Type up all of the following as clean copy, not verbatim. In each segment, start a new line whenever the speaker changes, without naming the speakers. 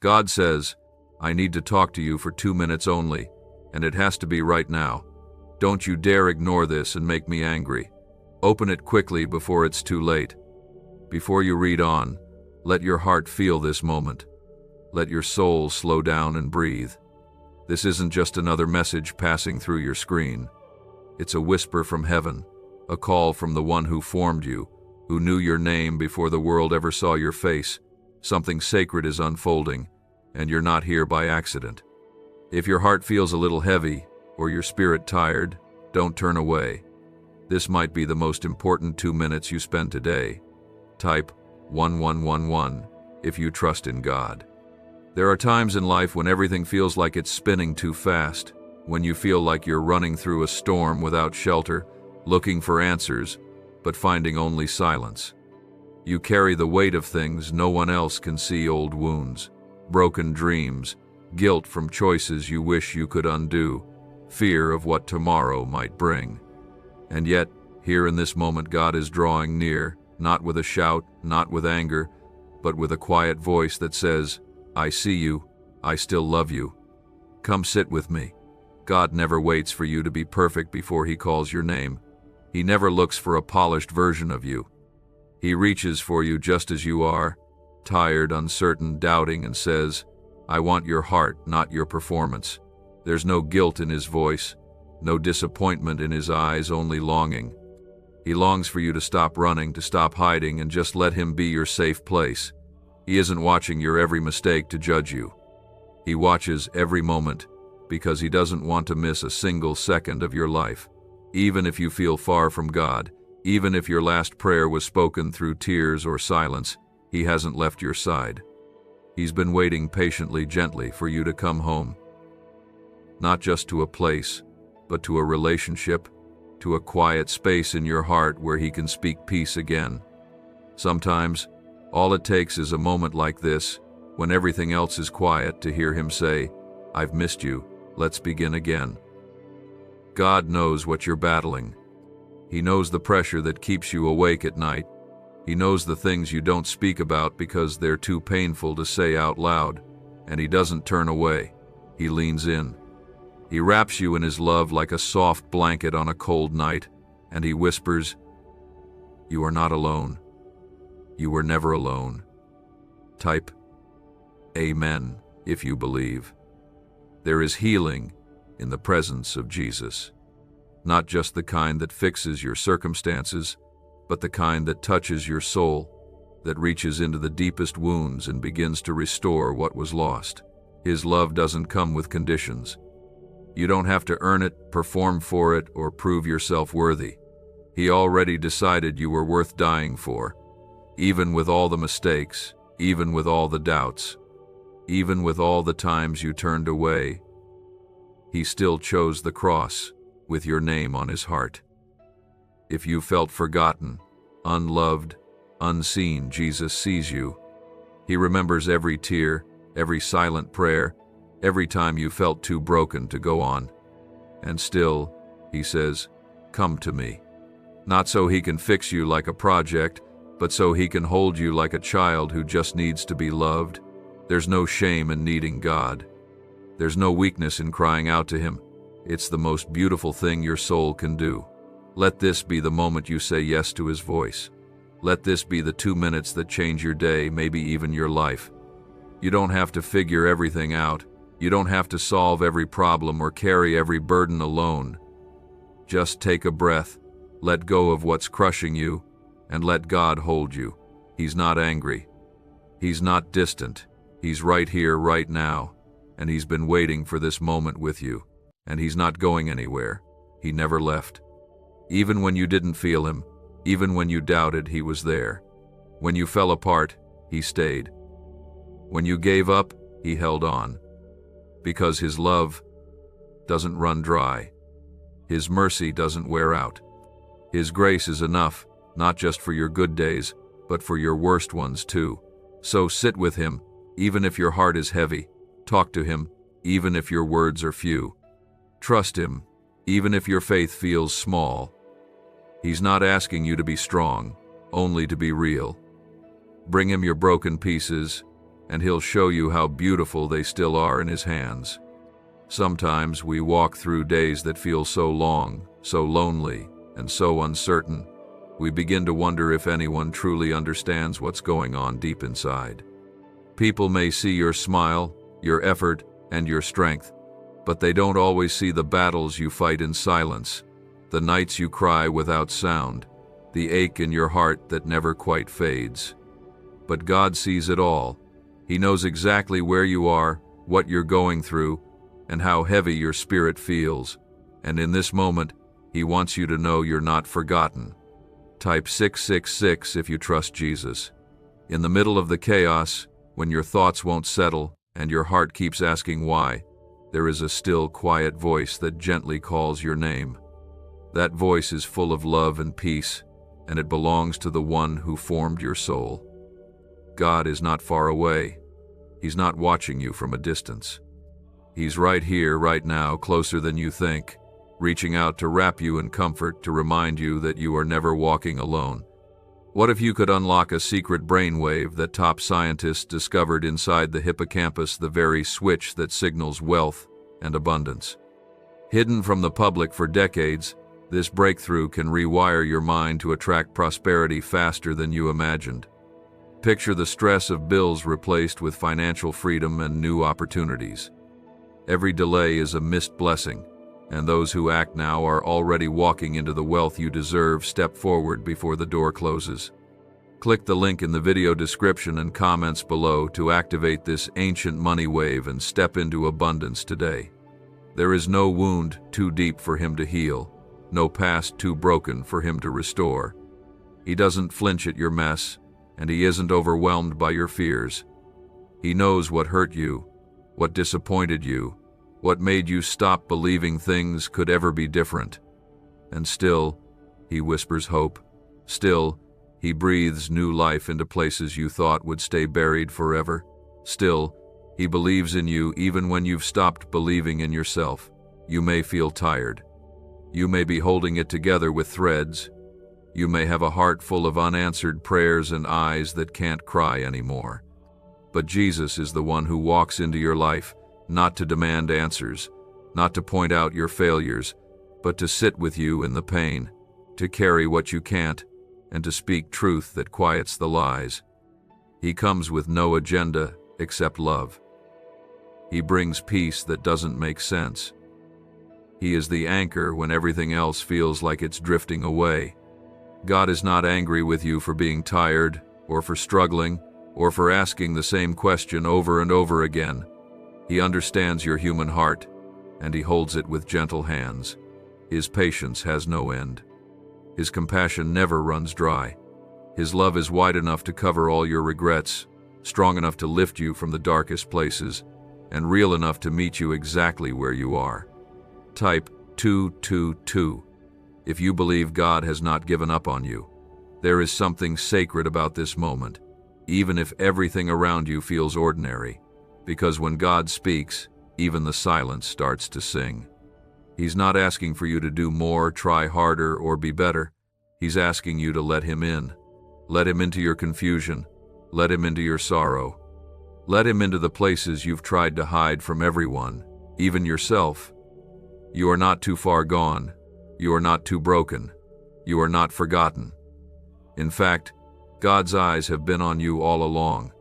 God says, I need to talk to you for 2 minutes only, and it has to be right now. Don't you dare ignore this and make me angry. Open it quickly before it's too late. Before you read on, let your heart feel this moment. Let your soul slow down and breathe. This isn't just another message passing through your screen. It's a whisper from heaven, a call from the one who formed you, who knew your name before the world ever saw your face. Something sacred is unfolding, and you're not here by accident. If your heart feels a little heavy, or your spirit tired, don't turn away. This might be the most important 2 minutes you spend today. Type 1111 if you trust in God. There are times in life when everything feels like it's spinning too fast, when you feel like you're running through a storm without shelter, looking for answers, but finding only silence. You carry the weight of things no one else can see: old wounds, broken dreams, guilt from choices you wish you could undo, fear of what tomorrow might bring. And yet, here in this moment, God is drawing near, not with a shout, not with anger, but with a quiet voice that says, I see you, I still love you. Come sit with me. God never waits for you to be perfect before He calls your name. He never looks for a polished version of you. He reaches for you just as you are, tired, uncertain, doubting, and says, I want your heart, not your performance. There's no guilt in His voice, no disappointment in His eyes, only longing. He longs for you to stop running, to stop hiding, and just let Him be your safe place. He isn't watching your every mistake to judge you. He watches every moment because He doesn't want to miss a single second of your life. Even if you feel far from God, even if your last prayer was spoken through tears or silence, He hasn't left your side. He's been waiting patiently, gently for you to come home. Not just to a place, but to a relationship, to a quiet space in your heart where He can speak peace again. Sometimes, all it takes is a moment like this, when everything else is quiet, to hear Him say, I've missed you, let's begin again. God knows what you're battling. He knows the pressure that keeps you awake at night. He knows the things you don't speak about because they're too painful to say out loud, and He doesn't turn away. He leans in. He wraps you in His love like a soft blanket on a cold night, and He whispers, You are not alone. You were never alone. Type Amen if you believe. There is healing in the presence of Jesus. Not just the kind that fixes your circumstances, but the kind that touches your soul, that reaches into the deepest wounds and begins to restore what was lost. His love doesn't come with conditions. You don't have to earn it, perform for it, or prove yourself worthy. He already decided you were worth dying for. Even with all the mistakes, even with all the doubts, even with all the times you turned away, He still chose the cross with your name on His heart. If you felt forgotten, unloved, unseen, Jesus sees you. He remembers every tear, every silent prayer, every time you felt too broken to go on. And still, He says, come to me. Not so He can fix you like a project, but so He can hold you like a child who just needs to be loved. There's no shame in needing God. There's no weakness in crying out to Him. It's the most beautiful thing your soul can do. Let this be the moment you say yes to His voice. Let this be the 2 minutes that change your day, maybe even your life. You don't have to figure everything out. You don't have to solve every problem or carry every burden alone. Just take a breath, let go of what's crushing you, and let God hold you. He's not angry. He's not distant. He's right here, right now, and He's been waiting for this moment with you. And He's not going anywhere. He never left. Even when you didn't feel Him, even when you doubted, He was there. When you fell apart, He stayed. When you gave up, He held on. Because His love doesn't run dry. His mercy doesn't wear out. His grace is enough, not just for your good days, but for your worst ones too. So sit with Him, even if your heart is heavy. Talk to Him, even if your words are few. Trust Him, even if your faith feels small. He's not asking you to be strong, only to be real. Bring Him your broken pieces, and He'll show you how beautiful they still are in His hands. Sometimes we walk through days that feel so long, so lonely, and so uncertain, we begin to wonder if anyone truly understands what's going on deep inside. People may see your smile, your effort, and your strength, but they don't always see the battles you fight in silence, the nights you cry without sound, the ache in your heart that never quite fades. But God sees it all. He knows exactly where you are, what you're going through, and how heavy your spirit feels. And in this moment, He wants you to know you're not forgotten. Type 666 if you trust Jesus. In the middle of the chaos, when your thoughts won't settle and your heart keeps asking why, there is a still, quiet voice that gently calls your name. That voice is full of love and peace, and it belongs to the One who formed your soul. God is not far away. He's not watching you from a distance. He's right here, right now, closer than you think, reaching out to wrap you in comfort, to remind you that you are never walking alone. What if you could unlock a secret brainwave that top scientists discovered inside the hippocampus, the very switch that signals wealth and abundance? Hidden from the public for decades, this breakthrough can rewire your mind to attract prosperity faster than you imagined. Picture the stress of bills replaced with financial freedom and new opportunities. Every delay is a missed blessing, and those who act now are already walking into the wealth you deserve. Step forward before the door closes. Click the link in the video description and comments below to activate this ancient money wave and step into abundance today. There is no wound too deep for Him to heal, no past too broken for Him to restore. He doesn't flinch at your mess, and He isn't overwhelmed by your fears. He knows what hurt you, what disappointed you, what made you stop believing things could ever be different. And still, He whispers hope. Still, He breathes new life into places you thought would stay buried forever. Still, He believes in you even when you've stopped believing in yourself. You may feel tired. You may be holding it together with threads. You may have a heart full of unanswered prayers and eyes that can't cry anymore. But Jesus is the one who walks into your life, not to demand answers, not to point out your failures, but to sit with you in the pain, to carry what you can't, and to speak truth that quiets the lies. He comes with no agenda except love. He brings peace that doesn't make sense. He is the anchor when everything else feels like it's drifting away. God is not angry with you for being tired, or for struggling, or for asking the same question over and over again. He understands your human heart, and He holds it with gentle hands. His patience has no end. His compassion never runs dry. His love is wide enough to cover all your regrets, strong enough to lift you from the darkest places, and real enough to meet you exactly where you are. Type 222 if you believe God has not given up on you. There is something sacred about this moment, even if everything around you feels ordinary. Because when God speaks, even the silence starts to sing. He's not asking for you to do more, try harder, or be better. He's asking you to let Him in. Let Him into your confusion. Let Him into your sorrow. Let Him into the places you've tried to hide from everyone, even yourself. You are not too far gone. You are not too broken. You are not forgotten. In fact, God's eyes have been on you all along.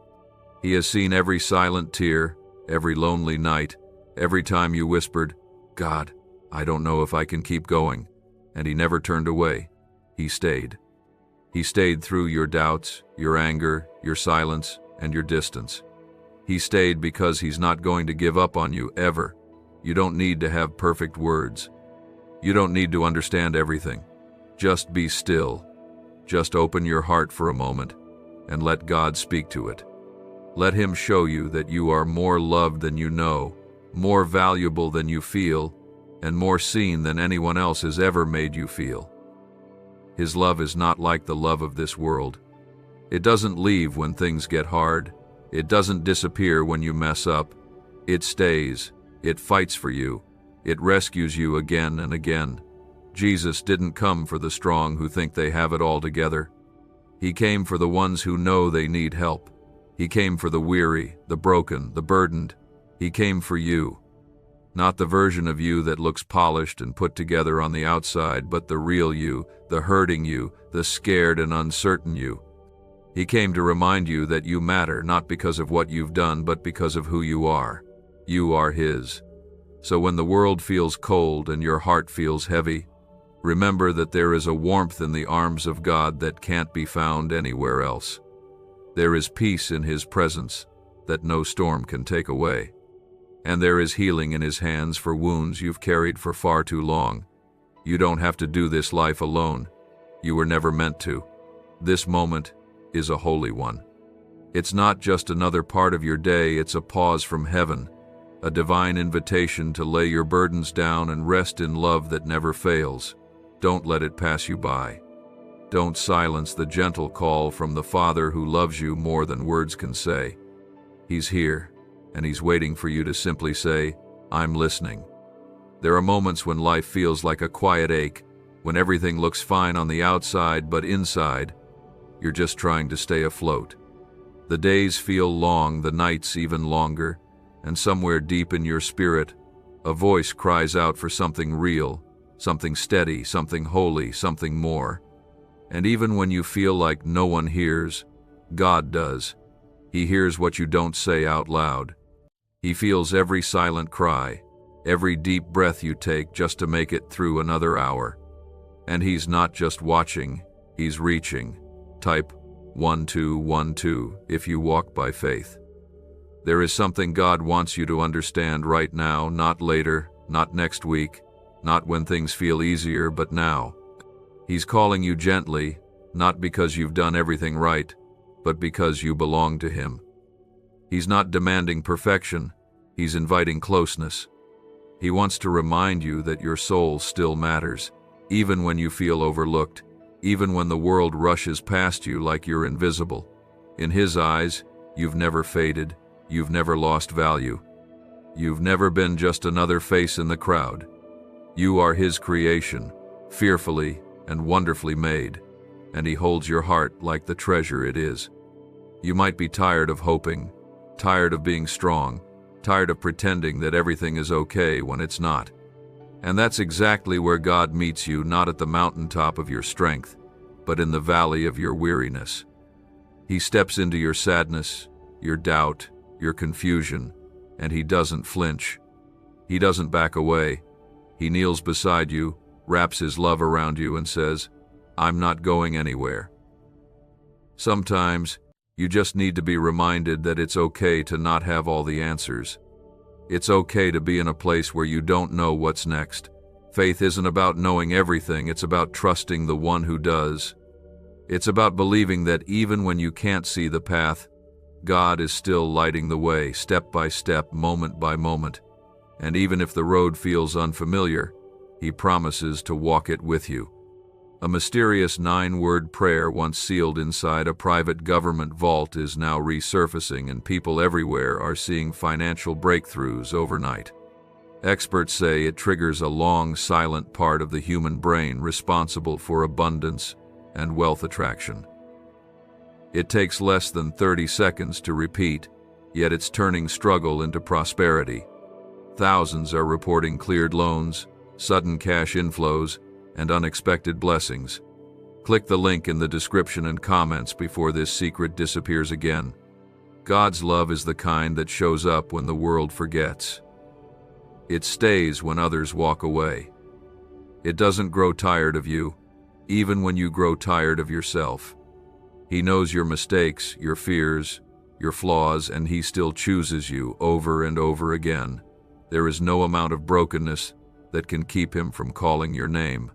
He has seen every silent tear, every lonely night, every time you whispered, "God, I don't know if I can keep going," and He never turned away. He stayed. He stayed through your doubts, your anger, your silence, and your distance. He stayed because He's not going to give up on you, ever. You don't need to have perfect words. You don't need to understand everything. Just be still. Just open your heart for a moment, and let God speak to it. Let Him show you that you are more loved than you know, more valuable than you feel, and more seen than anyone else has ever made you feel. His love is not like the love of this world. It doesn't leave when things get hard. It doesn't disappear when you mess up. It stays. It fights for you. It rescues you again and again. Jesus didn't come for the strong who think they have it all together. He came for the ones who know they need help, He came for the weary, the broken, the burdened. He came for you. Not the version of you that looks polished and put together on the outside, but the real you, the hurting you, the scared and uncertain you. He came to remind you that you matter, not because of what you've done, but because of who you are. You are His. So when the world feels cold and your heart feels heavy, remember that there is a warmth in the arms of God that can't be found anywhere else. There is peace in His presence that no storm can take away. And there is healing in His hands for wounds you've carried for far too long. You don't have to do this life alone. You were never meant to. This moment is a holy one. It's not just another part of your day, it's a pause from heaven, a divine invitation to lay your burdens down and rest in love that never fails. Don't let it pass you by. Don't silence the gentle call from the Father who loves you more than words can say. He's here, and He's waiting for you to simply say, "I'm listening." There are moments when life feels like a quiet ache, when everything looks fine on the outside, but inside, you're just trying to stay afloat. The days feel long, the nights even longer, and somewhere deep in your spirit, a voice cries out for something real, something steady, something holy, something more. And even when you feel like no one hears, God does. He hears what you don't say out loud. He feels every silent cry, every deep breath you take just to make it through another hour. And He's not just watching, He's reaching. Type 1212 if you walk by faith. There is something God wants you to understand right now, not later, not next week, not when things feel easier, but now. He's calling you gently, not because you've done everything right, but because you belong to Him. He's not demanding perfection, He's inviting closeness. He wants to remind you that your soul still matters, even when you feel overlooked, even when the world rushes past you like you're invisible. In His eyes, you've never faded, you've never lost value. You've never been just another face in the crowd. You are His creation, fearfully and wonderfully made, and He holds your heart like the treasure it is. You might be tired of hoping, tired of being strong, tired of pretending that everything is okay when it's not. And that's exactly where God meets you, not at the mountaintop of your strength, but in the valley of your weariness. He steps into your sadness, your doubt, your confusion, and He doesn't flinch. He doesn't back away. He kneels beside you, wraps His love around you, and says, "I'm not going anywhere." Sometimes, you just need to be reminded that it's okay to not have all the answers. It's okay to be in a place where you don't know what's next. Faith isn't about knowing everything, it's about trusting the One who does. It's about believing that even when you can't see the path, God is still lighting the way, step by step, moment by moment. And even if the road feels unfamiliar, He promises to walk it with you. A mysterious 9-word prayer once sealed inside a private government vault is now resurfacing, and people everywhere are seeing financial breakthroughs overnight. Experts say it triggers a long, silent part of the human brain responsible for abundance and wealth attraction. It takes less than 30 seconds to repeat, yet it's turning struggle into prosperity. Thousands are reporting cleared loans, sudden cash inflows, and unexpected blessings. Click the link in the description and comments before this secret disappears again. God's love is the kind that shows up when the world forgets. It stays when others walk away. It doesn't grow tired of you, even when you grow tired of yourself. He knows your mistakes, your fears, your flaws, and He still chooses you over and over again. There is no amount of brokenness that can keep Him from calling your name.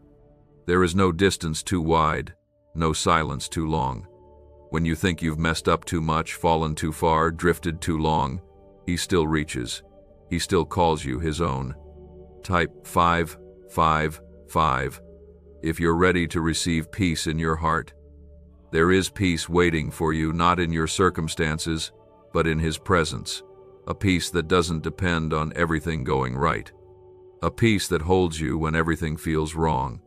There is no distance too wide, no silence too long. When you think you've messed up too much, fallen too far, drifted too long, He still reaches. He still calls you His own. Type 555 if you're ready to receive peace in your heart. There is peace waiting for you, not in your circumstances, but in His presence. A peace that doesn't depend on everything going right. A peace that holds you when everything feels wrong.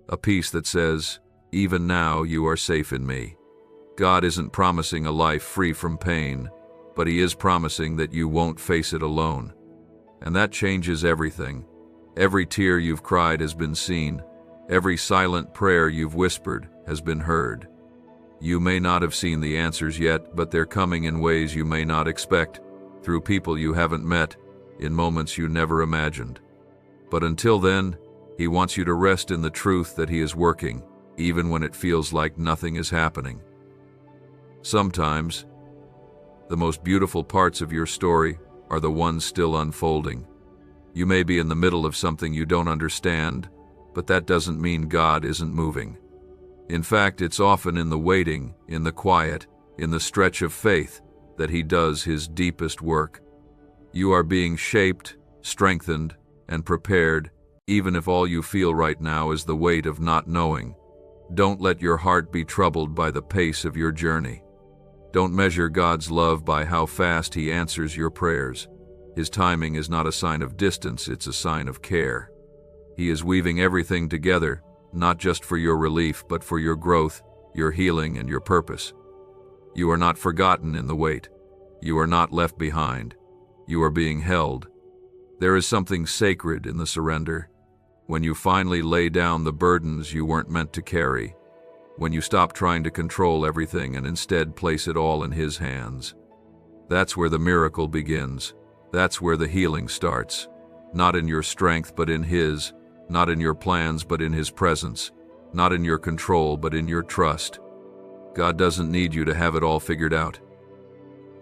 A peace that says, "Even now you are safe in me." God isn't promising a life free from pain, but He is promising that you won't face it alone. And that changes everything. Every tear you've cried has been seen. Every silent prayer you've whispered has been heard. You may not have seen the answers yet, but they're coming in ways you may not expect, through people you haven't met, in moments you never imagined. But until then, He wants you to rest in the truth that He is working, even when it feels like nothing is happening. Sometimes, the most beautiful parts of your story are the ones still unfolding. You may be in the middle of something you don't understand, but that doesn't mean God isn't moving. In fact, it's often in the waiting, in the quiet, in the stretch of faith that He does His deepest work. You are being shaped, strengthened, and prepared, even if all you feel right now is the weight of not knowing. Don't let your heart be troubled by the pace of your journey. Don't measure God's love by how fast He answers your prayers. His timing is not a sign of distance, it's a sign of care. He is weaving everything together, not just for your relief, but for your growth, your healing, and your purpose. You are not forgotten in the wait. You are not left behind. You are being held. There is something sacred in the surrender. When you finally lay down the burdens you weren't meant to carry. When you stop trying to control everything and instead place it all in His hands. That's where the miracle begins. That's where the healing starts. Not in your strength, but in His. Not in your plans, but in His presence. Not in your control, but in your trust. God doesn't need you to have it all figured out.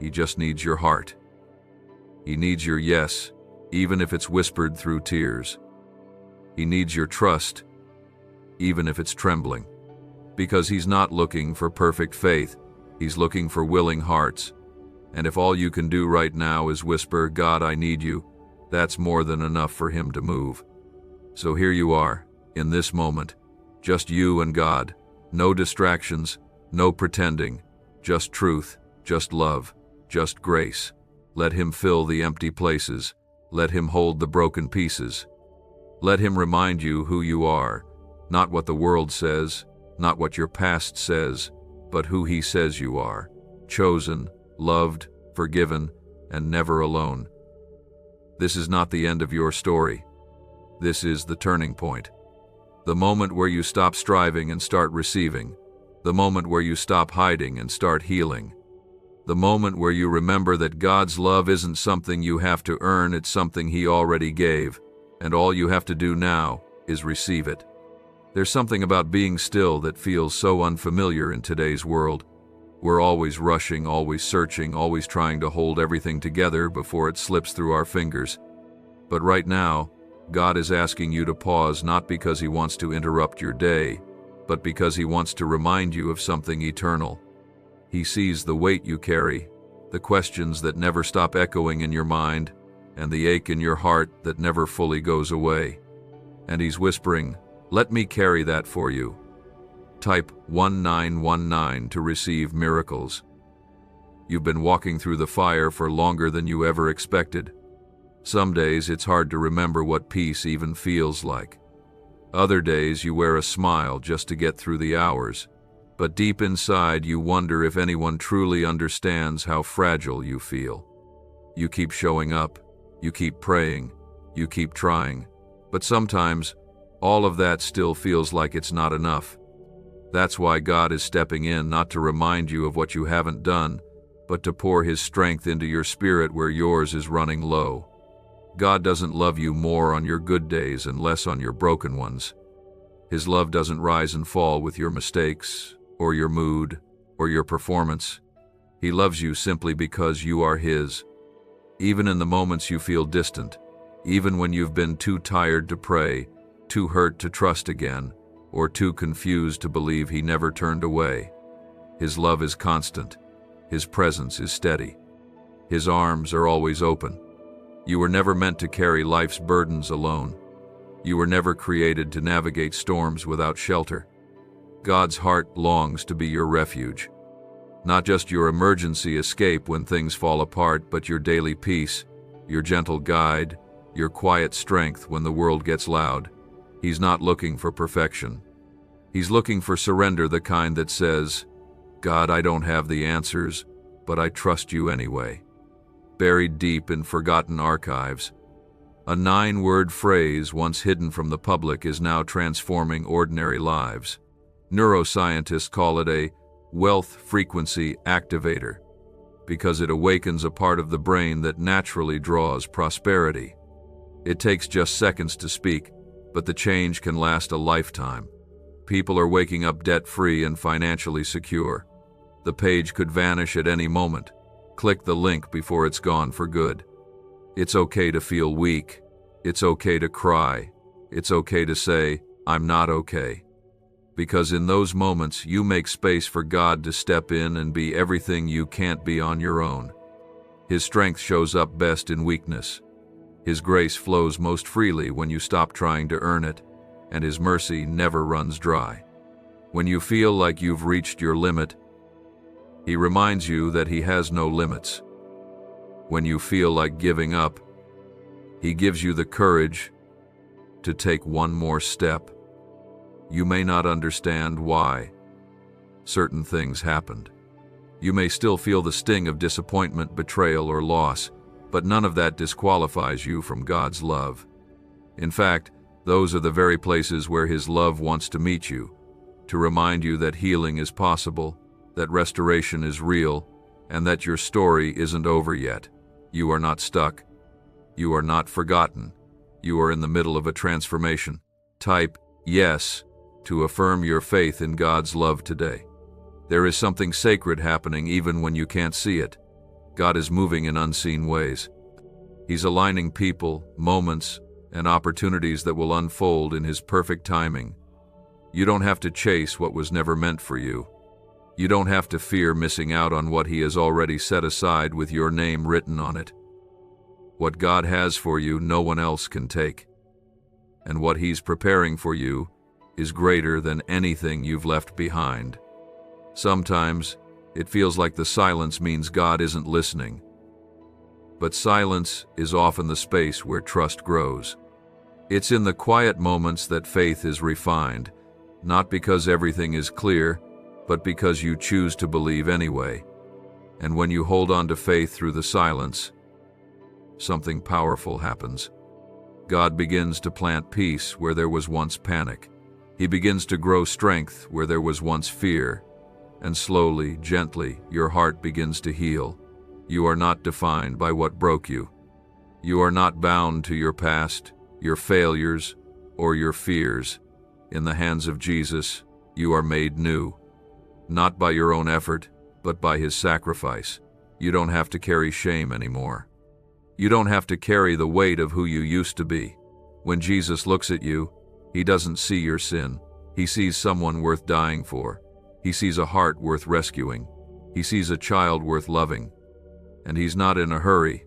He just needs your heart. He needs your yes, even if it's whispered through tears. He needs your trust, even if it's trembling. Because He's not looking for perfect faith, He's looking for willing hearts. And if all you can do right now is whisper, "God, I need you," that's more than enough for Him to move. So here you are, in this moment, just you and God. No distractions, no pretending, just truth, just love, just grace. Let Him fill the empty places. Let Him hold the broken pieces. Let Him remind you who you are, not what the world says, not what your past says, but who He says you are, chosen, loved, forgiven, and never alone. This is not the end of your story. This is the turning point. The moment where you stop striving and start receiving. The moment where you stop hiding and start healing. The moment where you remember that God's love isn't something you have to earn, it's something He already gave, and all you have to do now is receive it. There's something about being still that feels so unfamiliar in today's world. We're always rushing, always searching, always trying to hold everything together before it slips through our fingers. But right now, God is asking you to pause, not because He wants to interrupt your day, but because He wants to remind you of something eternal. He sees the weight you carry, the questions that never stop echoing in your mind, and the ache in your heart that never fully goes away. And He's whispering, "Let me carry that for you." Type 1919 to receive miracles. You've been walking through the fire for longer than you ever expected. Some days it's hard to remember what peace even feels like. Other days you wear a smile just to get through the hours. But deep inside you wonder if anyone truly understands how fragile you feel. You keep showing up, you keep praying, you keep trying. But sometimes, all of that still feels like it's not enough. That's why God is stepping in, not to remind you of what you haven't done, but to pour His strength into your spirit where yours is running low. God doesn't love you more on your good days and less on your broken ones. His love doesn't rise and fall with your mistakes, or your mood, or your performance. He loves you simply because you are His. Even in the moments you feel distant, even when you've been too tired to pray, too hurt to trust again, or too confused to believe He never turned away. His love is constant. His presence is steady. His arms are always open. You were never meant to carry life's burdens alone. You were never created to navigate storms without shelter. God's heart longs to be your refuge. Not just your emergency escape when things fall apart, but your daily peace, your gentle guide, your quiet strength when the world gets loud. He's not looking for perfection. He's looking for surrender, the kind that says, God, I don't have the answers, but I trust you anyway. Buried deep in forgotten archives, a 9-word phrase once hidden from the public is now transforming ordinary lives. Neuroscientists call it a wealth frequency activator because it awakens a part of the brain that naturally draws prosperity. It takes just seconds to speak, but the change can last a lifetime. People are waking up debt-free and financially secure. The page could vanish at any moment. Click the link before it's gone for good. It's okay to feel weak. It's okay to cry. It's okay to say, I'm not okay. Because in those moments, you make space for God to step in and be everything you can't be on your own. His strength shows up best in weakness. His grace flows most freely when you stop trying to earn it, and His mercy never runs dry. When you feel like you've reached your limit, He reminds you that He has no limits. When you feel like giving up, He gives you the courage to take one more step. You may not understand why certain things happened. You may still feel the sting of disappointment, betrayal, or loss, but none of that disqualifies you from God's love. In fact, those are the very places where His love wants to meet you, to remind you that healing is possible, that restoration is real, and that your story isn't over yet. You are not stuck. You are not forgotten. You are in the middle of a transformation. Type yes to affirm your faith in God's love today. There is something sacred happening even when you can't see it. God is moving in unseen ways. He's aligning people, moments, and opportunities that will unfold in His perfect timing. You don't have to chase what was never meant for you. You don't have to fear missing out on what He has already set aside with your name written on it. What God has for you, no one else can take. And what He's preparing for you is greater than anything you've left behind. Sometimes it feels like the silence means God isn't listening. But silence is often the space where trust grows. It's in the quiet moments that faith is refined, not because everything is clear, but because you choose to believe anyway. And when you hold on to faith through the silence, something powerful happens. God begins to plant peace where there was once panic. He begins to grow strength where there was once fear. And slowly, gently, your heart begins to heal. You are not defined by what broke you. You are not bound to your past, your failures, or your fears. In the hands of Jesus, you are made new. Not by your own effort, but by His sacrifice. You don't have to carry shame anymore. You don't have to carry the weight of who you used to be. When Jesus looks at you, He doesn't see your sin. He sees someone worth dying for. He sees a heart worth rescuing. He sees a child worth loving. And He's not in a hurry.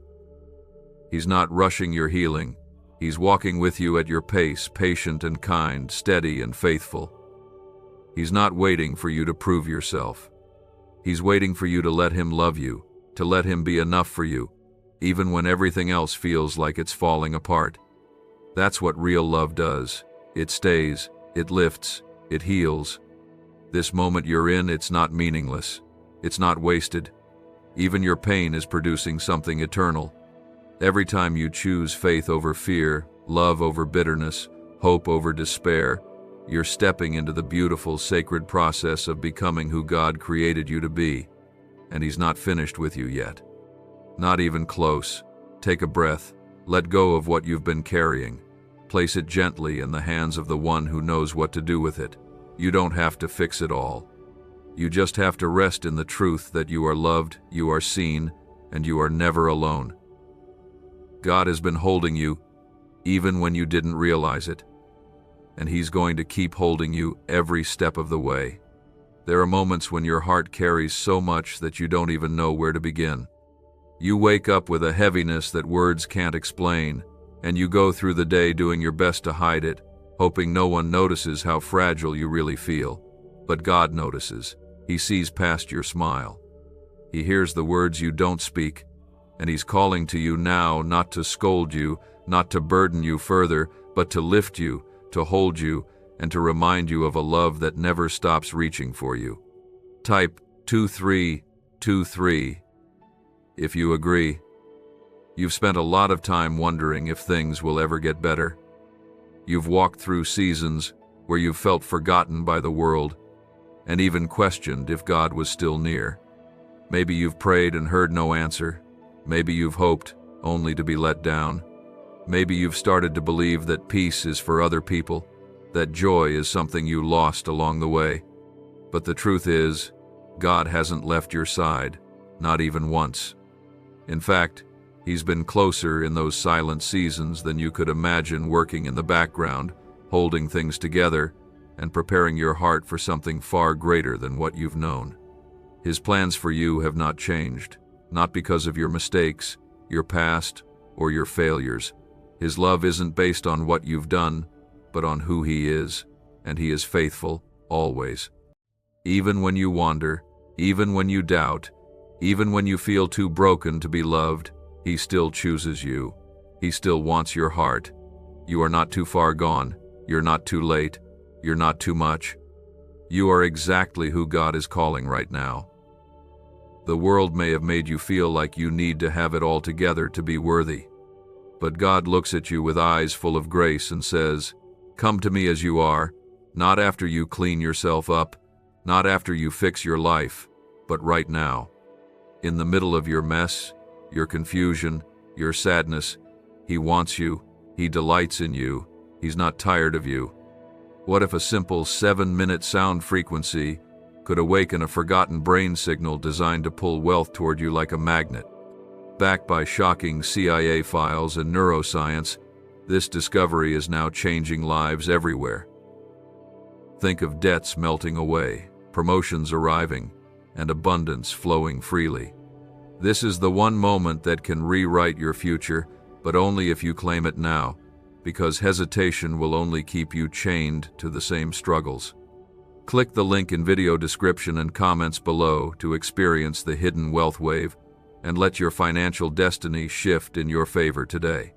He's not rushing your healing. He's walking with you at your pace, patient and kind, steady and faithful. He's not waiting for you to prove yourself. He's waiting for you to let Him love you, to let Him be enough for you, even when everything else feels like it's falling apart. That's what real love does. It stays, it lifts, it heals. This moment you're in, it's not meaningless. It's not wasted. Even your pain is producing something eternal. Every time you choose faith over fear, love over bitterness, hope over despair, you're stepping into the beautiful, sacred process of becoming who God created you to be. And He's not finished with you yet. Not even close. Take a breath. Let go of what you've been carrying. Place it gently in the hands of the one who knows what to do with it. You don't have to fix it all. You just have to rest in the truth that you are loved, you are seen, and you are never alone. God has been holding you, even when you didn't realize it. And He's going to keep holding you every step of the way. There are moments when your heart carries so much that you don't even know where to begin. You wake up with a heaviness that words can't explain, and you go through the day doing your best to hide it, hoping no one notices how fragile you really feel. But God notices. He sees past your smile. He hears the words you don't speak, and He's calling to you now, not to scold you, not to burden you further, but to lift you, to hold you, and to remind you of a love that never stops reaching for you. Type 2323. If you agree, you've spent a lot of time wondering if things will ever get better. You've walked through seasons where you've felt forgotten by the world and even questioned if God was still near. Maybe you've prayed and heard no answer. Maybe you've hoped only to be let down. Maybe you've started to believe that peace is for other people, that joy is something you lost along the way. But the truth is, God hasn't left your side, not even once. In fact, He's been closer in those silent seasons than you could imagine, working in the background, holding things together, and preparing your heart for something far greater than what you've known. His plans for you have not changed, not because of your mistakes, your past, or your failures. His love isn't based on what you've done, but on who He is, and He is faithful, always. Even when you wander, even when you doubt, even when you feel too broken to be loved, He still chooses you. He still wants your heart. You are not too far gone. You're not too late. You're not too much. You are exactly who God is calling right now. The world may have made you feel like you need to have it all together to be worthy. But God looks at you with eyes full of grace and says, "Come to me as you are, not after you clean yourself up, not after you fix your life, but right now. In the middle of your mess, your confusion, your sadness, He wants you. He delights in you. He's not tired of you." What if a simple 7-minute sound frequency could awaken a forgotten brain signal designed to pull wealth toward you like a magnet? Backed by shocking CIA files and neuroscience, this discovery is now changing lives everywhere. Think of debts melting away, promotions arriving, and abundance flowing freely. This is the one moment that can rewrite your future, but only if you claim it now, because hesitation will only keep you chained to the same struggles. Click the link in video description and comments below to experience the hidden wealth wave and let your financial destiny shift in your favor today.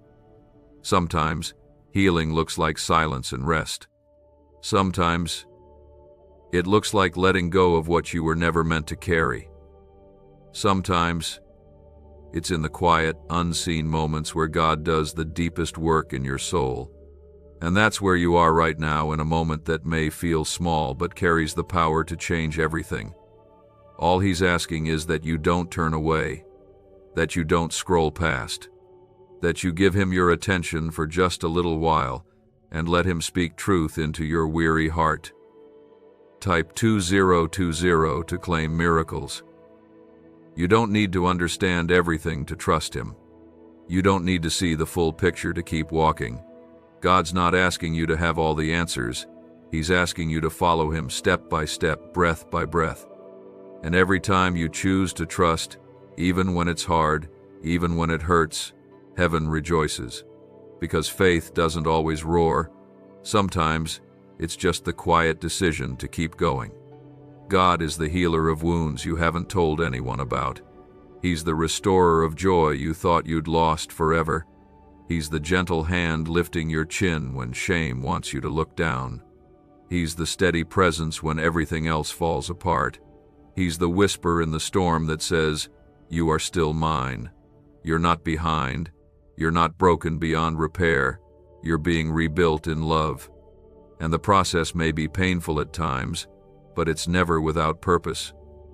Sometimes, healing looks like silence and rest. Sometimes, it looks like letting go of what you were never meant to carry. Sometimes, it's in the quiet, unseen moments where God does the deepest work in your soul. And that's where you are right now, in a moment that may feel small but carries the power to change everything. All He's asking is that you don't turn away, that you don't scroll past, that you give Him your attention for just a little while and let Him speak truth into your weary heart. Type 2020 to claim miracles. You don't need to understand everything to trust Him. You don't need to see the full picture to keep walking. God's not asking you to have all the answers. He's asking you to follow Him step by step, breath by breath. And every time you choose to trust, even when it's hard, even when it hurts, heaven rejoices. Because faith doesn't always roar. Sometimes it's just the quiet decision to keep going. God is the healer of wounds you haven't told anyone about. He's the restorer of joy you thought you'd lost forever. He's the gentle hand lifting your chin when shame wants you to look down. He's the steady presence when everything else falls apart. He's the whisper in the storm that says, "You are still mine. You're not behind. You're not broken beyond repair. You're being rebuilt in love." And the process may be painful at times, but it's never without purpose.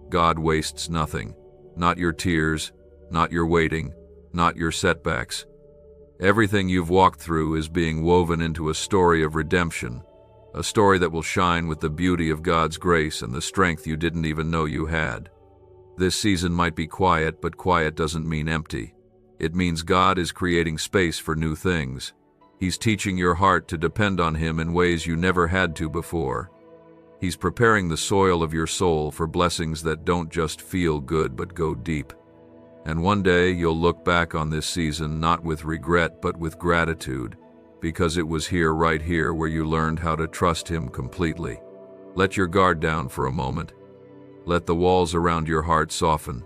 God wastes nothing. Not your tears, not your waiting, not your setbacks. Everything you've walked through is being woven into a story of redemption, a story that will shine with the beauty of God's grace and the strength you didn't even know you had. This season might be quiet, but quiet doesn't mean empty. It means God is creating space for new things. He's teaching your heart to depend on Him in ways you never had to before. He's preparing the soil of your soul for blessings that don't just feel good but go deep. And one day you'll look back on this season not with regret but with gratitude, because it was here, right here, where you learned how to trust Him completely. Let your guard down for a moment. Let the walls around your heart soften.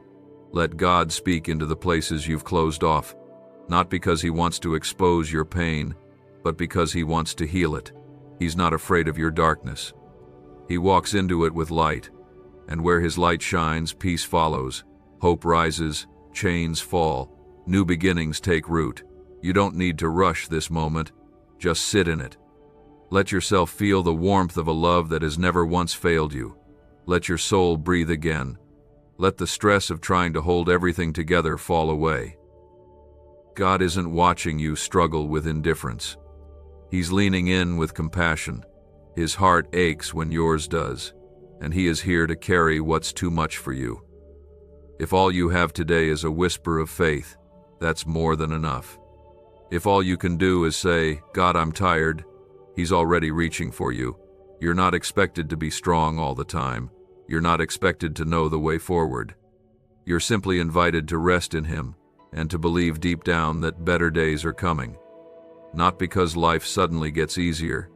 Let God speak into the places you've closed off, not because He wants to expose your pain, but because He wants to heal it. He's not afraid of your darkness. He walks into it with light, And where his light shines, peace follows. Hope rises, chains fall, new beginnings take root. You don't need to rush this moment, just sit in it. Let yourself feel the warmth of a love that has never once failed you. Let your soul breathe again. Let the stress of trying to hold everything together fall away. God isn't watching you struggle with indifference. He's leaning in with compassion. His heart aches when yours does, and he is here to carry what's too much for you. If all you have today is a whisper of faith, that's more than enough. If all you can do is say, "God, I'm tired," he's already reaching for you. You're not expected to be strong all the time. You're not expected to know the way forward. You're simply invited to rest in him and to believe deep down that better days are coming. Not because life suddenly gets easier,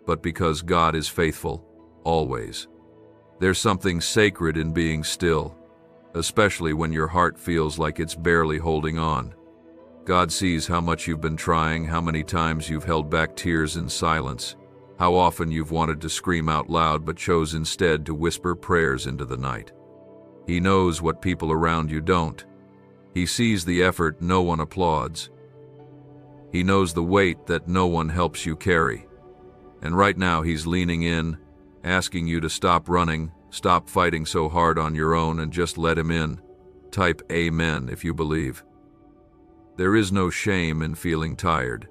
but because God is faithful, always. There's something sacred in being still, especially when your heart feels like it's barely holding on. God sees how much you've been trying, how many times you've held back tears in silence, how often you've wanted to scream out loud but chose instead to whisper prayers into the night. He knows what people around you don't. He sees the effort no one applauds. He knows the weight that no one helps you carry. And right now he's leaning in, asking you to stop running, stop fighting so hard on your own, and just let him in. Type amen if you believe. There is no shame in feeling tired.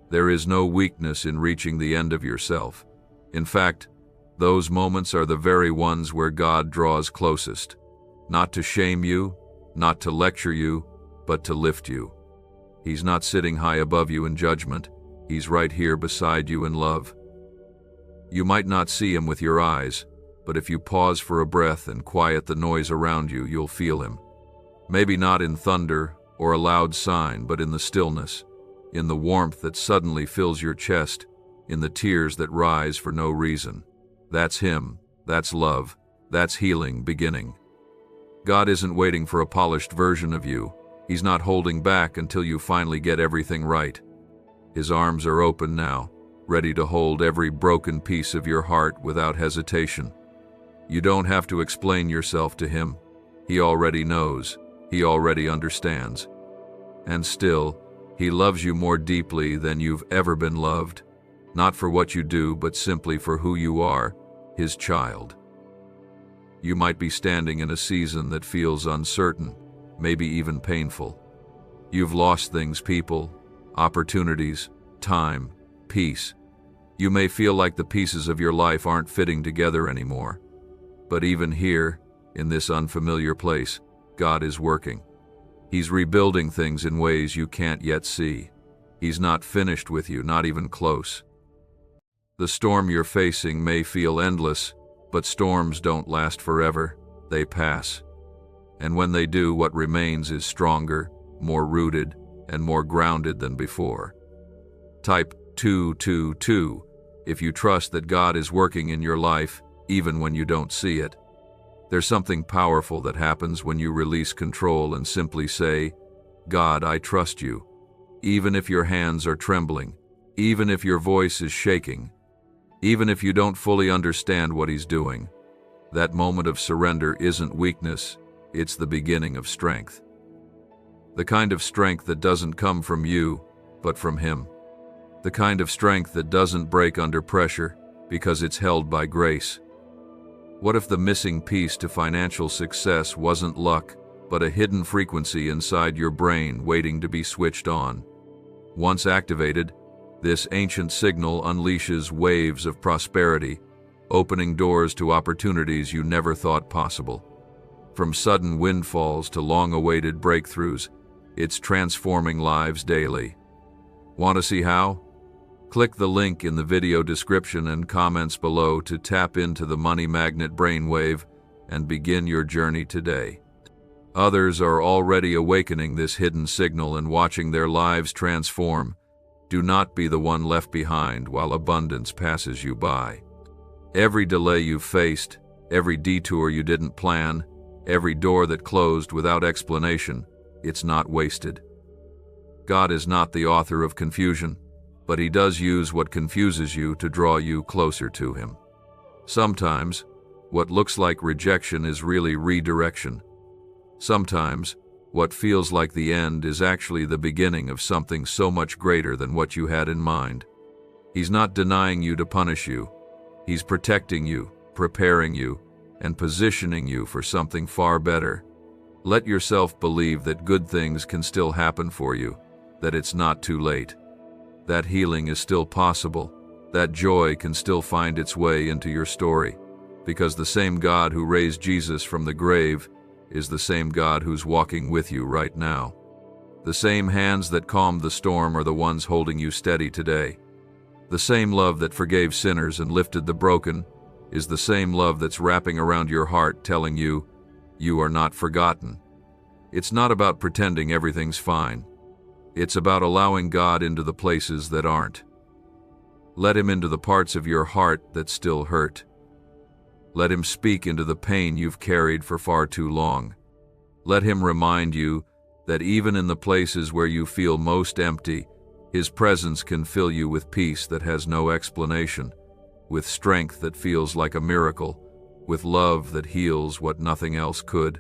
There is no weakness in reaching the end of yourself. In fact, those moments are the very ones where God draws closest. Not to shame you, not to lecture you, but to lift you. He's not sitting high above you in judgment. He's right here beside you in love. You might not see him with your eyes, but if you pause for a breath and quiet the noise around you, you'll feel him. Maybe not in thunder or a loud sign, but in the stillness, in the warmth that suddenly fills your chest, in the tears that rise for no reason. That's him, that's love, that's healing beginning. God isn't waiting for a polished version of you. He's not holding back until you finally get everything right. His arms are open now, ready to hold every broken piece of your heart without hesitation. You don't have to explain yourself to him. He already knows. He already understands. And still, he loves you more deeply than you've ever been loved, not for what you do, but simply for who you are, his child. You might be standing in a season that feels uncertain, maybe even painful. You've lost things, people, opportunities, time, peace. You may feel like the pieces of your life aren't fitting together anymore. But even here, in this unfamiliar place, God is working. He's rebuilding things in ways you can't yet see. He's not finished with you, not even close. The storm you're facing may feel endless, but storms don't last forever. They pass. And when they do, what remains is stronger, more rooted, and more grounded than before. Type 222 if you trust that God is working in your life, even when you don't see it. There's something powerful that happens when you release control and simply say, "God, I trust you." Even if your hands are trembling, even if your voice is shaking, even if you don't fully understand what he's doing, that moment of surrender isn't weakness, it's the beginning of strength. The kind of strength that doesn't come from you, but from him. The kind of strength that doesn't break under pressure because it's held by grace. What if the missing piece to financial success wasn't luck, but a hidden frequency inside your brain waiting to be switched on? Once activated, this ancient signal unleashes waves of prosperity, opening doors to opportunities you never thought possible. From sudden windfalls to long-awaited breakthroughs, it's transforming lives daily. Want to see how? Click the link in the video description and comments below to tap into the money magnet brainwave and begin your journey today. Others are already awakening this hidden signal and watching their lives transform. Do not be the one left behind while abundance passes you by. Every delay you've faced, every detour you didn't plan, every door that closed without explanation, it's not wasted. God is not the author of confusion, but he does use what confuses you to draw you closer to him. Sometimes, What looks like rejection is really redirection. Sometimes, what feels like the end is actually the beginning of something so much greater than what you had in mind. He's not denying you to punish you. He's protecting you, preparing you, and positioning you for something far better. Let yourself believe that good things can still happen for you, that it's not too late. That healing is still possible, that joy can still find its way into your story, because the same God who raised Jesus from the grave is the same God who's walking with you right now. The same hands that calmed the storm are the ones holding you steady today. The same love that forgave sinners and lifted the broken is the same love that's wrapping around your heart, telling you, you are not forgotten. It's not about pretending everything's fine. It's about allowing God into the places that aren't. Let Him into the parts of your heart that still hurt. Let Him speak into the pain you've carried for far too long. Let Him remind you that even in the places where you feel most empty, His presence can fill you with peace that has no explanation, with strength that feels like a miracle, with love that heals what nothing else could.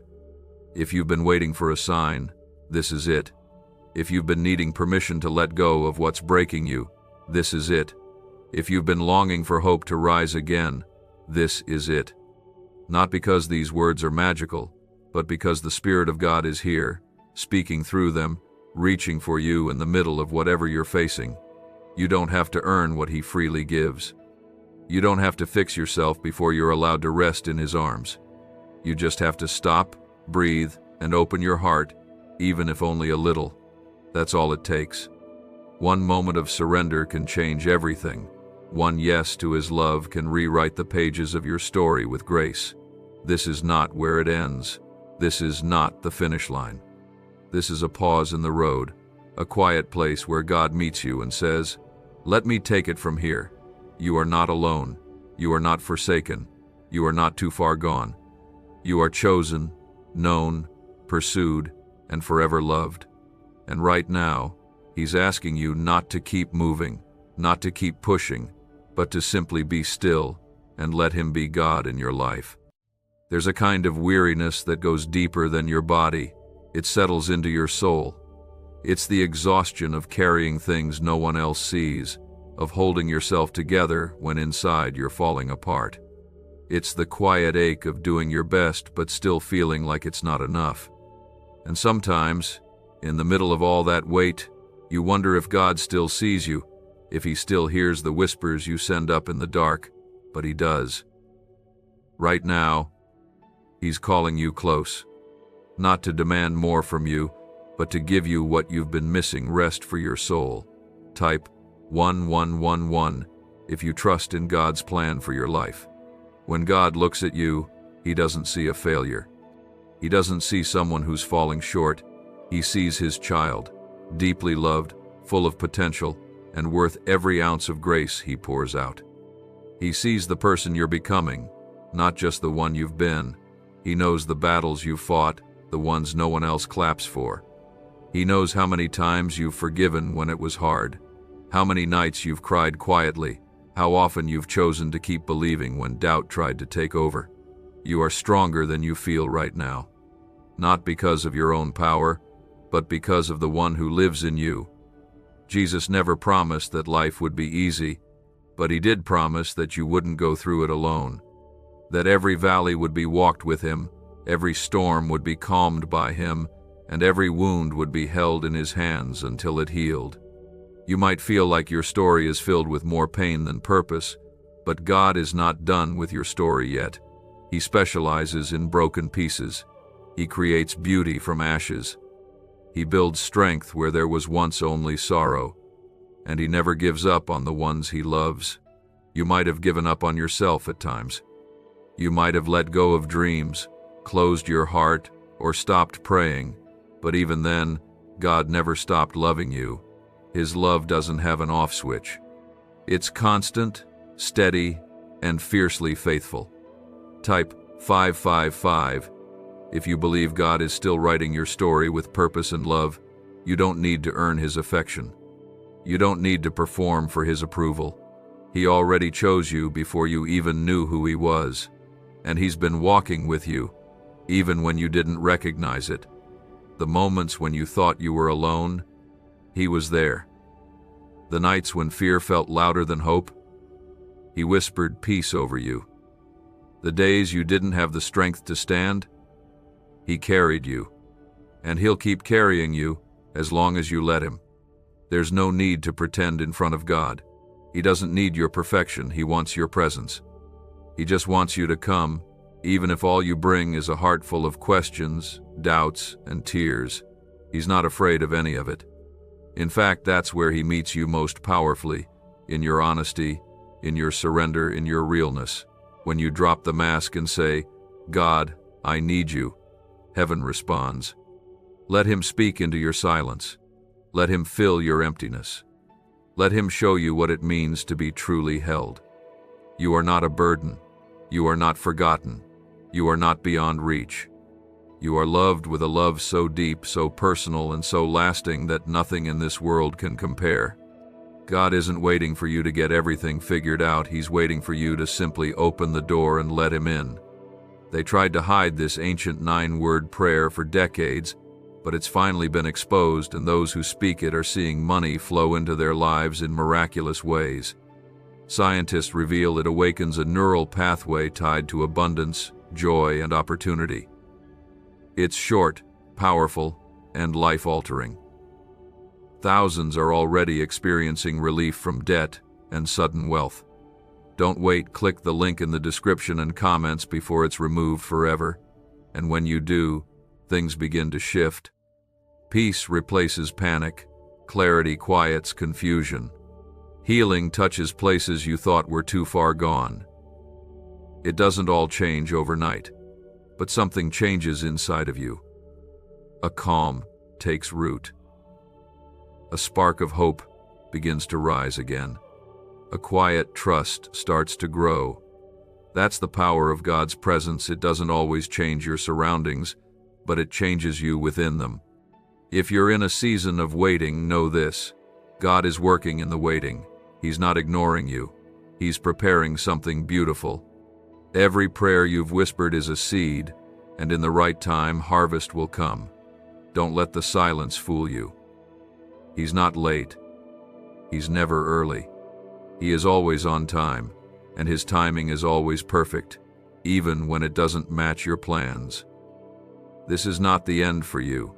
If you've been waiting for a sign, this is it. If you've been needing permission to let go of what's breaking you, this is it. If you've been longing for hope to rise again, this is it. Not because these words are magical, but because the Spirit of God is here, speaking through them, reaching for you in the middle of whatever you're facing. You don't have to earn what He freely gives. You don't have to fix yourself before you're allowed to rest in His arms. You just have to stop, breathe, and open your heart, even if only a little. That's all it takes. One moment of surrender can change everything. One yes to His love can rewrite the pages of your story with grace. This is not where it ends. This is not the finish line. This is a pause in the road, a quiet place where God meets you and says, "Let me take it from here. You are not alone. You are not forsaken. You are not too far gone. You are chosen, known, pursued, and forever loved." And right now, He's asking you not to keep moving, not to keep pushing, but to simply be still and let Him be God in your life. There's a kind of weariness that goes deeper than your body. It settles into your soul. It's the exhaustion of carrying things no one else sees, of holding yourself together when inside you're falling apart. It's the quiet ache of doing your best but still feeling like it's not enough. And sometimes, in the middle of all that weight, you wonder if God still sees you, if He still hears the whispers you send up in the dark, but He does. Right now, He's calling you close, not to demand more from you, but to give you what you've been missing: rest for your soul. Type 1111 if you trust in God's plan for your life. When God looks at you, He doesn't see a failure. He doesn't see someone who's falling short. He sees His child, deeply loved, full of potential, and worth every ounce of grace He pours out. He sees the person you're becoming, not just the one you've been. He knows the battles you've fought, the ones no one else claps for. He knows how many times you've forgiven when it was hard, how many nights you've cried quietly, how often you've chosen to keep believing when doubt tried to take over. You are stronger than you feel right now, not because of your own power, but because of the one who lives in you. Jesus never promised that life would be easy, but He did promise that you wouldn't go through it alone, that every valley would be walked with Him, every storm would be calmed by Him, and every wound would be held in His hands until it healed. You might feel like your story is filled with more pain than purpose, but God is not done with your story yet. He specializes in broken pieces. He creates beauty from ashes. He builds strength where there was once only sorrow, and He never gives up on the ones He loves. You might have given up on yourself at times. You might have let go of dreams, closed your heart, or stopped praying, but even then, God never stopped loving you. His love doesn't have an off switch. It's constant, steady, and fiercely faithful. Type 555 if you believe God is still writing your story with purpose and love. You don't need to earn His affection. You don't need to perform for His approval. He already chose you before you even knew who He was. And He's been walking with you, even when you didn't recognize it. The moments when you thought you were alone, He was there. The nights when fear felt louder than hope, He whispered peace over you. The days you didn't have the strength to stand, He carried you. And He'll keep carrying you as long as you let Him. There's no need to pretend in front of God. He doesn't need your perfection, He wants your presence. He just wants you to come, even if all you bring is a heart full of questions, doubts, and tears. He's not afraid of any of it. In fact, that's where He meets you most powerfully, in your honesty, in your surrender, in your realness. When you drop the mask and say, "God, I need you," heaven responds. Let Him speak into your silence. Let Him fill your emptiness. Let Him show you what it means to be truly held. You are not a burden. You are not forgotten. You are not beyond reach. You are loved with a love so deep, so personal, and so lasting that nothing in this world can compare. God isn't waiting for you to get everything figured out. He's waiting for you to simply open the door and let Him in. They tried to hide this ancient 9-word prayer for decades, but it's finally been exposed, and those who speak it are seeing money flow into their lives in miraculous ways. Scientists reveal it awakens a neural pathway tied to abundance, joy, and opportunity. It's short, powerful, and life-altering. Thousands are already experiencing relief from debt and sudden wealth. Don't wait, click the link in the description and comments before it's removed forever. And when you do, things begin to shift. Peace replaces panic. Clarity quiets confusion. Healing touches places you thought were too far gone. It doesn't all change overnight, but something changes inside of you. A calm takes root. A spark of hope begins to rise again. A quiet trust starts to grow. That's the power of God's presence. It doesn't always change your surroundings, but it changes you within them. If you're in a season of waiting, know this: God is working in the waiting. He's not ignoring you. He's preparing something beautiful. Every prayer you've whispered is a seed, and in the right time, harvest will come. Don't let the silence fool you. He's not late. He's never early. He is always on time, and His timing is always perfect, even when it doesn't match your plans. This is not the end for you.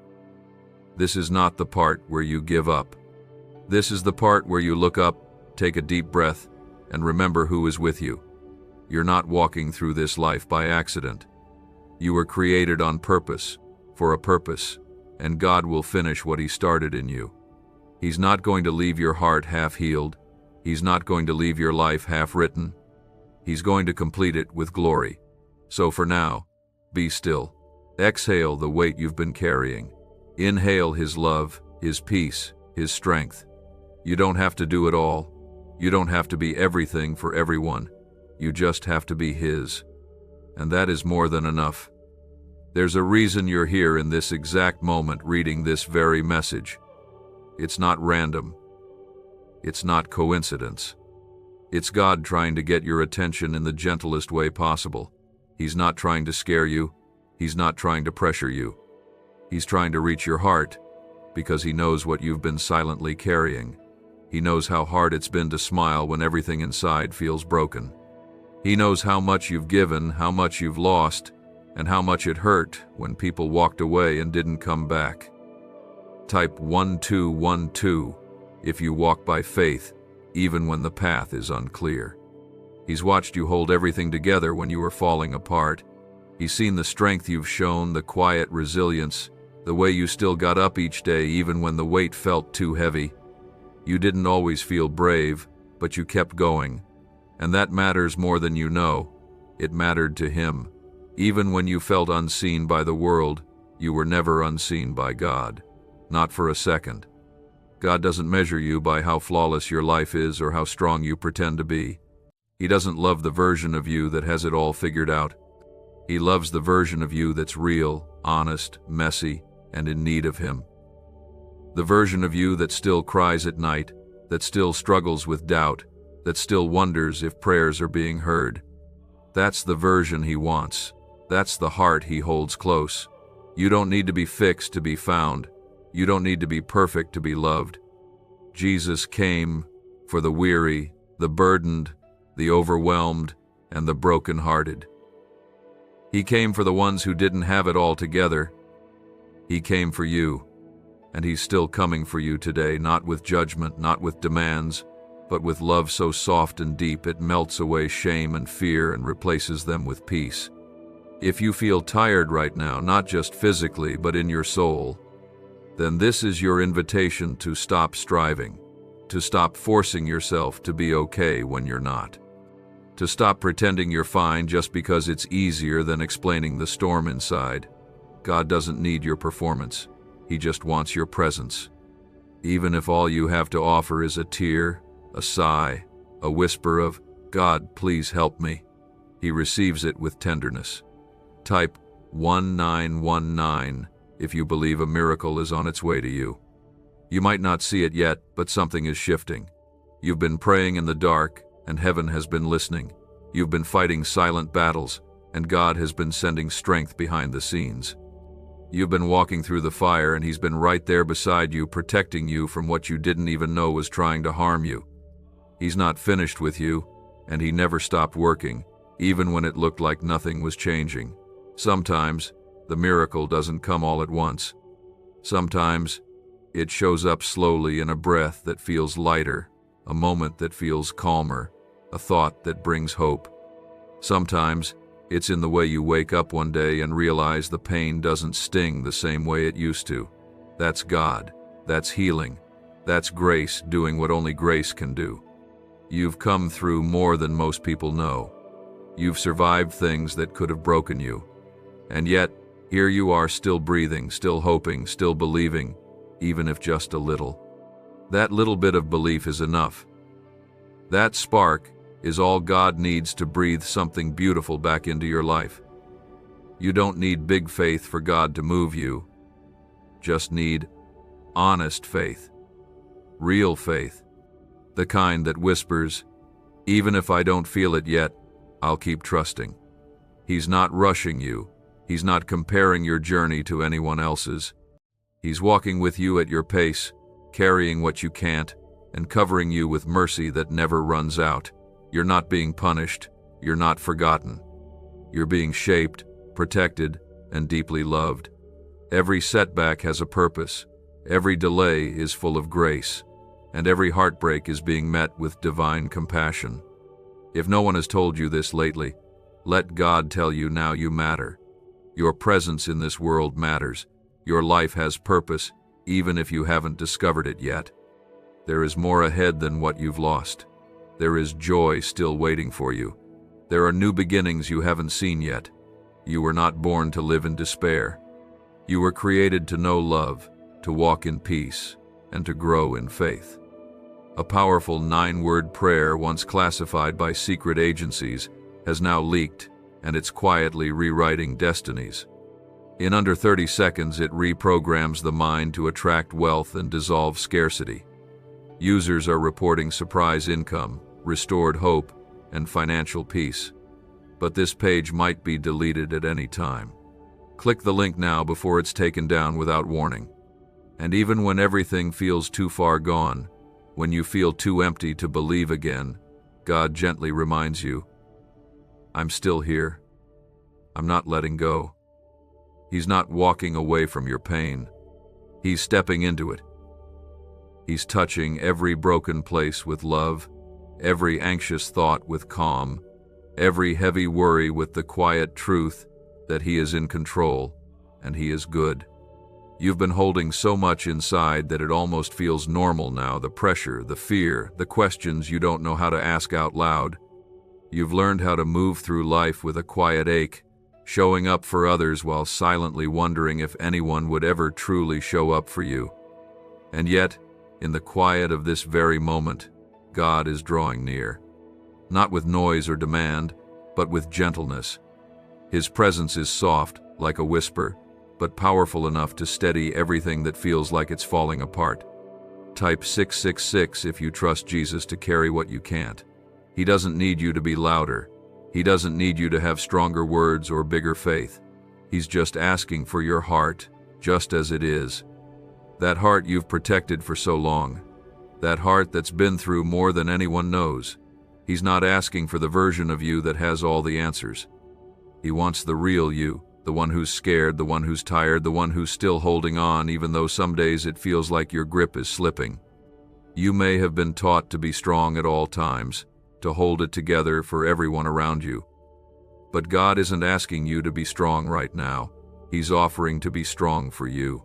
This is not the part where you give up. This is the part where you look up, take a deep breath, and remember who is with you. You're not walking through this life by accident. You were created on purpose, for a purpose, and God will finish what He started in you. He's not going to leave your heart half-healed. He's not going to leave your life half-written. He's going to complete it with glory. So for now, be still. Exhale the weight you've been carrying. Inhale His love, His peace, His strength. You don't have to do it all. You don't have to be everything for everyone. You just have to be His. And that is more than enough. There's a reason you're here in this exact moment reading this very message. It's not random. It's not coincidence. It's God trying to get your attention in the gentlest way possible. He's not trying to scare you. He's not trying to pressure you. He's trying to reach your heart because He knows what you've been silently carrying. He knows how hard it's been to smile when everything inside feels broken. He knows how much you've given, how much you've lost, and how much it hurt when people walked away and didn't come back. Type 1212 if you walk by faith, even when the path is unclear. He's watched you hold everything together when you were falling apart. He's seen the strength you've shown, the quiet resilience, the way you still got up each day even when the weight felt too heavy. You didn't always feel brave, but you kept going. And that matters more than you know. It mattered to Him. Even when you felt unseen by the world, you were never unseen by God. Not for a second. God doesn't measure you by how flawless your life is or how strong you pretend to be. He doesn't love the version of you that has it all figured out. He loves the version of you that's real, honest, messy, and in need of Him. The version of you that still cries at night, that still struggles with doubt, that still wonders if prayers are being heard. That's the version he wants. That's the heart he holds close. You don't need to be fixed to be found. You don't need to be perfect to be loved. Jesus came for the weary, the burdened, the overwhelmed, and the brokenhearted. He came for the ones who didn't have it all together. He came for you, and he's still coming for you today, not with judgment, not with demands, but with love so soft and deep it melts away shame and fear and replaces them with peace. If you feel tired right now, not just physically, but in your soul, then this is your invitation to stop striving, to stop forcing yourself to be okay when you're not, to stop pretending you're fine just because it's easier than explaining the storm inside. God doesn't need your performance. He just wants your presence. Even if all you have to offer is a tear, a sigh, a whisper of, "God, please help me," he receives it with tenderness. Type 1919 if you believe a miracle is on its way to you. You might not see it yet, but something is shifting. You've been praying in the dark, and heaven has been listening. You've been fighting silent battles, and God has been sending strength behind the scenes. You've been walking through the fire, and he's been right there beside you, protecting you from what you didn't even know was trying to harm you. He's not finished with you, and he never stopped working, even when it looked like nothing was changing. Sometimes, the miracle doesn't come all at once. Sometimes, it shows up slowly in a breath that feels lighter, a moment that feels calmer, a thought that brings hope. Sometimes, it's in the way you wake up one day and realize the pain doesn't sting the same way it used to. That's God. That's healing. That's grace doing what only grace can do. You've come through more than most people know. You've survived things that could have broken you. And yet, here you are still breathing, still hoping, still believing, even if just a little. That little bit of belief is enough. That spark is all God needs to breathe something beautiful back into your life. You don't need big faith for God to move you. Just need honest faith. Real faith. The kind that whispers, "Even if I don't feel it yet, I'll keep trusting." He's not rushing you. He's not comparing your journey to anyone else's. He's walking with you at your pace, carrying what you can't, and covering you with mercy that never runs out. You're not being punished. You're not forgotten. You're being shaped, protected, and deeply loved. Every setback has a purpose. Every delay is full of grace. And every heartbreak is being met with divine compassion. If no one has told you this lately, let God tell you now you matter. Your presence in this world matters. Your life has purpose, even if you haven't discovered it yet. There is more ahead than what you've lost. There is joy still waiting for you. There are new beginnings you haven't seen yet. You were not born to live in despair. You were created to know love, to walk in peace, and to grow in faith. A powerful 9-word prayer once classified by secret agencies has now leaked, and it's quietly rewriting destinies. In under 30 seconds, it reprograms the mind to attract wealth and dissolve scarcity. Users are reporting surprise income, restored hope, and financial peace. But this page might be deleted at any time. Click the link now before it's taken down without warning. And even when everything feels too far gone, when you feel too empty to believe again, God gently reminds you, "I'm still here. I'm not letting go." He's not walking away from your pain. He's stepping into it. He's touching every broken place with love, every anxious thought with calm, every heavy worry with the quiet truth that He is in control and He is good. You've been holding so much inside that it almost feels normal now, the pressure, the fear, the questions you don't know how to ask out loud. You've learned how to move through life with a quiet ache, showing up for others while silently wondering if anyone would ever truly show up for you. And yet, in the quiet of this very moment, God is drawing near. Not with noise or demand, but with gentleness. His presence is soft, like a whisper, but powerful enough to steady everything that feels like it's falling apart. Type 666 if you trust Jesus to carry what you can't. He doesn't need you to be louder. He doesn't need you to have stronger words or bigger faith. He's just asking for your heart, just as it is. That heart you've protected for so long. That heart that's been through more than anyone knows. He's not asking for the version of you that has all the answers. He wants the real you, the one who's scared, the one who's tired, the one who's still holding on even though some days it feels like your grip is slipping. You may have been taught to be strong at all times, to hold it together for everyone around you. But God isn't asking you to be strong right now. He's offering to be strong for you.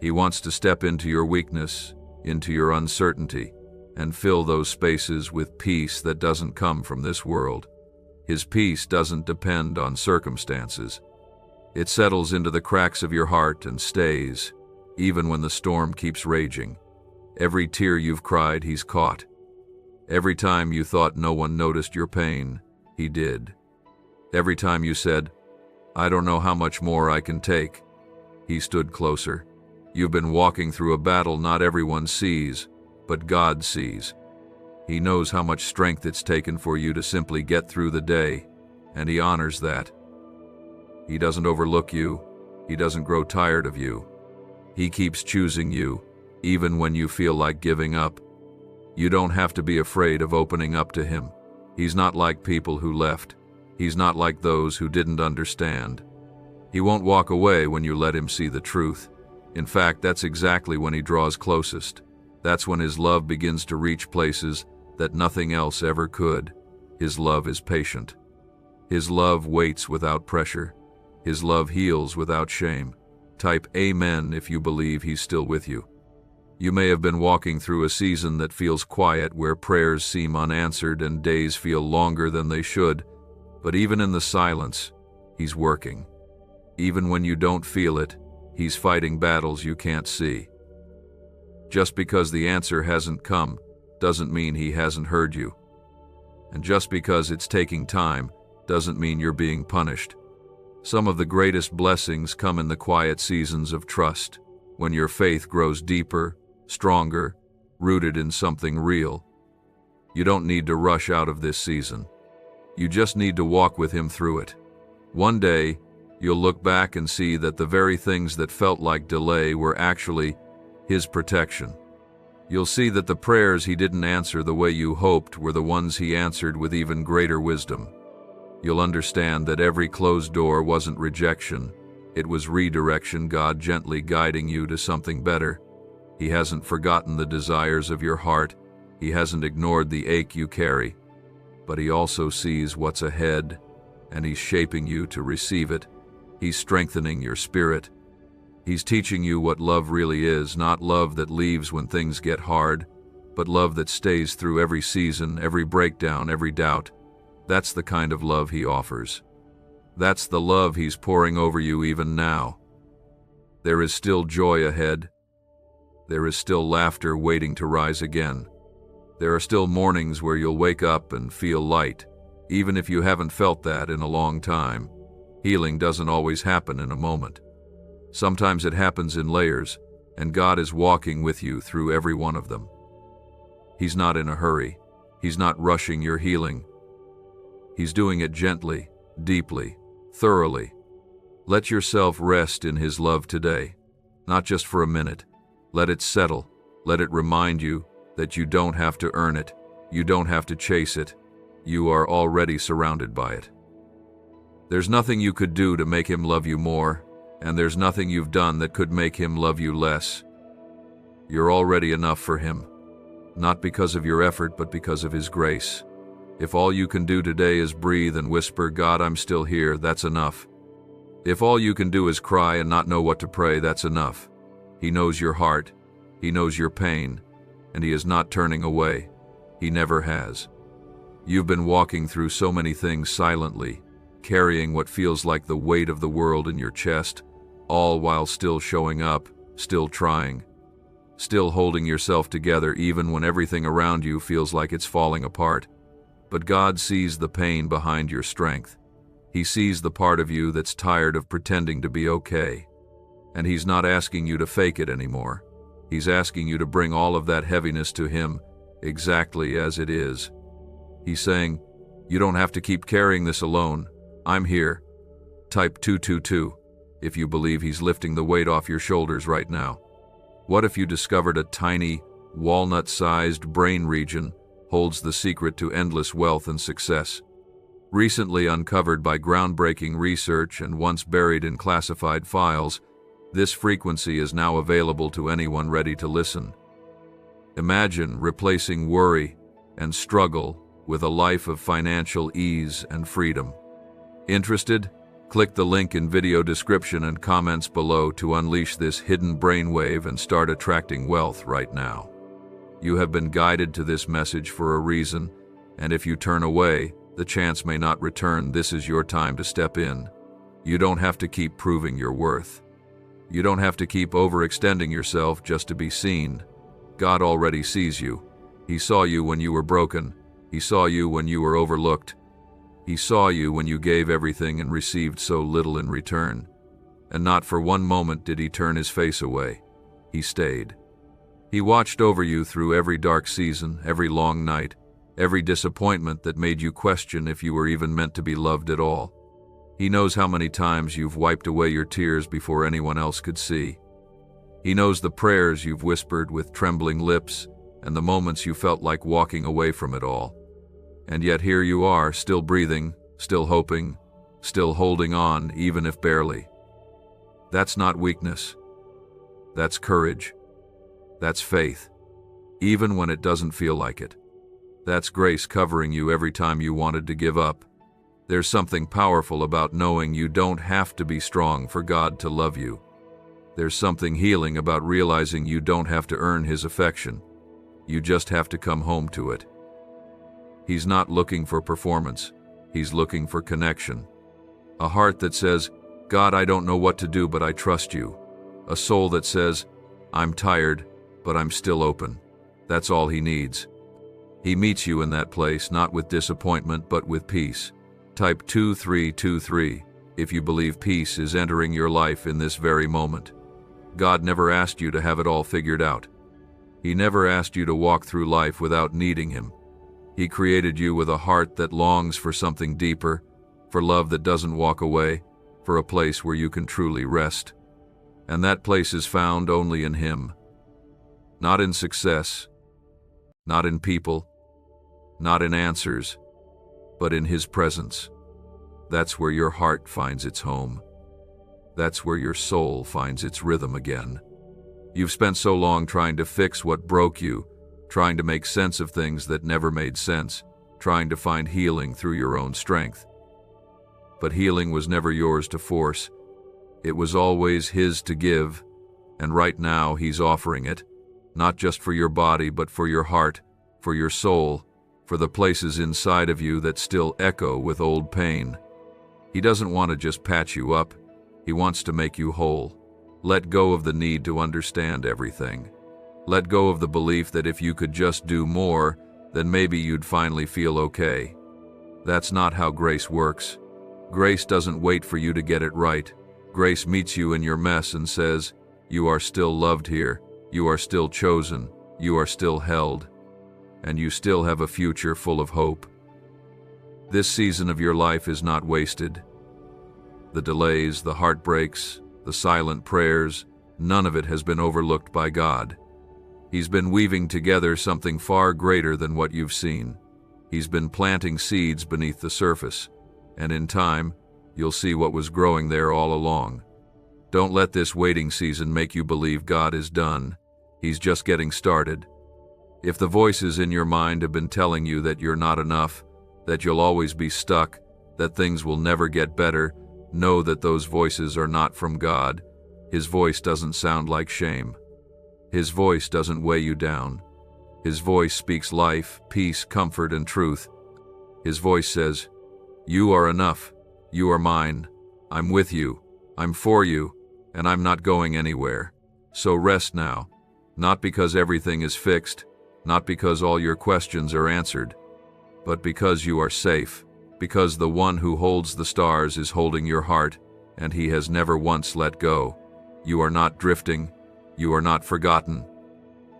He wants to step into your weakness, into your uncertainty, and fill those spaces with peace that doesn't come from this world. His peace doesn't depend on circumstances. It settles into the cracks of your heart and stays, even when the storm keeps raging. Every tear you've cried, He's caught. Every time you thought no one noticed your pain, He did. Every time you said, "I don't know how much more I can take," He stood closer. You've been walking through a battle not everyone sees, but God sees. He knows how much strength it's taken for you to simply get through the day, and He honors that. He doesn't overlook you. He doesn't grow tired of you. He keeps choosing you, even when you feel like giving up. You don't have to be afraid of opening up to Him. He's not like people who left. He's not like those who didn't understand. He won't walk away when you let Him see the truth. In fact, that's exactly when He draws closest. That's when His love begins to reach places that nothing else ever could. His love is patient. His love waits without pressure. His love heals without shame. Type Amen if you believe He's still with you. You may have been walking through a season that feels quiet, where prayers seem unanswered and days feel longer than they should. But even in the silence, He's working. Even when you don't feel it, He's fighting battles you can't see. Just because the answer hasn't come doesn't mean He hasn't heard you. And just because it's taking time doesn't mean you're being punished. Some of the greatest blessings come in the quiet seasons of trust, when your faith grows deeper, stronger, rooted in something real. You don't need to rush out of this season. You just need to walk with Him through it. One day, you'll look back and see that the very things that felt like delay were actually His protection. You'll see that the prayers He didn't answer the way you hoped were the ones He answered with even greater wisdom. You'll understand that every closed door wasn't rejection. It was redirection, God gently guiding you to something better. He hasn't forgotten the desires of your heart. He hasn't ignored the ache you carry. But He also sees what's ahead, and He's shaping you to receive it. He's strengthening your spirit. He's teaching you what love really is, not love that leaves when things get hard, but love that stays through every season, every breakdown, every doubt. That's the kind of love He offers. That's the love He's pouring over you even now. There is still joy ahead. There is still laughter waiting to rise again. There are still mornings where you'll wake up and feel light, even if you haven't felt that in a long time. Healing doesn't always happen in a moment. Sometimes it happens in layers, and God is walking with you through every one of them. He's not in a hurry. He's not rushing your healing. He's doing it gently, deeply, thoroughly. Let yourself rest in His love today, not just for a minute. Let it settle. Let it remind you that you don't have to earn it. You don't have to chase it. You are already surrounded by it. There's nothing you could do to make Him love you more, and there's nothing you've done that could make Him love you less. You're already enough for Him, not because of your effort, but because of His grace. If all you can do today is breathe and whisper, "God, I'm still here," that's enough. If all you can do is cry and not know what to pray, that's enough. He knows your heart. He knows your pain, and He is not turning away. He never has. You've been walking through so many things silently, carrying what feels like the weight of the world in your chest, all while still showing up, still trying, still holding yourself together even when everything around you feels like it's falling apart. But God sees the pain behind your strength. He sees the part of you that's tired of pretending to be okay. And He's not asking you to fake it anymore. He's asking you to bring all of that heaviness to Him, exactly as it is. He's saying, You don't have to keep carrying this alone. I'm here. Type 222 if you believe he's lifting the weight off your shoulders right now. What if you discovered a tiny, walnut-sized brain region holds the secret to endless wealth and success? Recently uncovered by groundbreaking research and once buried in classified files, this frequency is now available to anyone ready to listen. Imagine replacing worry and struggle with a life of financial ease and freedom. Interested? Click the link in video description and comments below to unleash this hidden brainwave and start attracting wealth right now. You have been guided to this message for a reason, and if you turn away, the chance may not return. This is your time to step in. You don't have to keep proving your worth. You don't have to keep overextending yourself just to be seen. God already sees you. He saw you when you were broken. He saw you when you were overlooked. He saw you when you gave everything and received so little in return. And not for one moment did he turn his face away. He stayed. He watched over you through every dark season, every long night, every disappointment that made you question if you were even meant to be loved at all. He knows how many times you've wiped away your tears before anyone else could see. He knows the prayers you've whispered with trembling lips and the moments you felt like walking away from it all. And yet here you are, still breathing, still hoping, still holding on, even if barely. That's not weakness. That's courage. That's faith, even when it doesn't feel like it. That's grace covering you every time you wanted to give up. There's something powerful about knowing you don't have to be strong for God to love you. There's something healing about realizing you don't have to earn His affection. You just have to come home to it. He's not looking for performance. He's looking for connection. A heart that says, God, I don't know what to do, but I trust you. A soul that says, I'm tired, but I'm still open. That's all He needs. He meets you in that place, not with disappointment, but with peace. Type 2323 if you believe peace is entering your life in this very moment. God never asked you to have it all figured out. He never asked you to walk through life without needing Him. He created you with a heart that longs for something deeper, for love that doesn't walk away, for a place where you can truly rest. And that place is found only in Him. Not in success, not in people, not in answers, but in His presence. That's where your heart finds its home. That's where your soul finds its rhythm again. You've spent so long trying to fix what broke you, trying to make sense of things that never made sense, trying to find healing through your own strength. But healing was never yours to force. It was always His to give, and right now He's offering it, not just for your body, but for your heart, for your soul, for the places inside of you that still echo with old pain. He doesn't want to just patch you up. He wants to make you whole. Let go of the need to understand everything. Let go of the belief that if you could just do more, then maybe you'd finally feel okay. That's not how grace works. Grace doesn't wait for you to get it right. Grace meets you in your mess and says, you are still loved here. You are still chosen. You are still held. And you still have a future full of hope. This season of your life is not wasted. The delays, the heartbreaks, the silent prayers, none of it has been overlooked by God. He's been weaving together something far greater than what you've seen. He's been planting seeds beneath the surface, and in time, you'll see what was growing there all along. Don't let this waiting season make you believe God is done. He's just getting started. If the voices in your mind have been telling you that you're not enough, that you'll always be stuck, that things will never get better, know that those voices are not from God. His voice doesn't sound like shame. His voice doesn't weigh you down. His voice speaks life, peace, comfort, and truth. His voice says, you are enough. You are mine. I'm with you. I'm for you. And I'm not going anywhere. So rest now. Not because everything is fixed, not because all your questions are answered, but because you are safe, because the one who holds the stars is holding your heart, and He has never once let go. You are not drifting. You are not forgotten.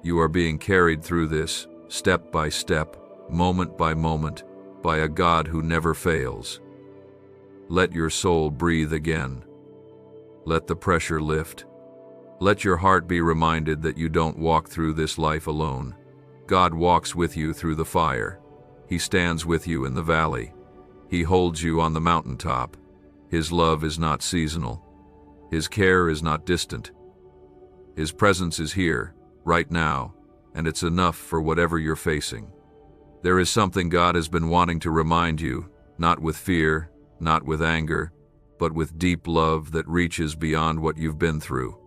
You are being carried through this, step by step, moment by moment, by a God who never fails. Let your soul breathe again. Let the pressure lift. Let your heart be reminded that you don't walk through this life alone. God walks with you through the fire. He stands with you in the valley. He holds you on the mountaintop. His love is not seasonal. His care is not distant. His presence is here, right now, and it's enough for whatever you're facing. There is something God has been wanting to remind you, not with fear, not with anger, but with deep love that reaches beyond what you've been through.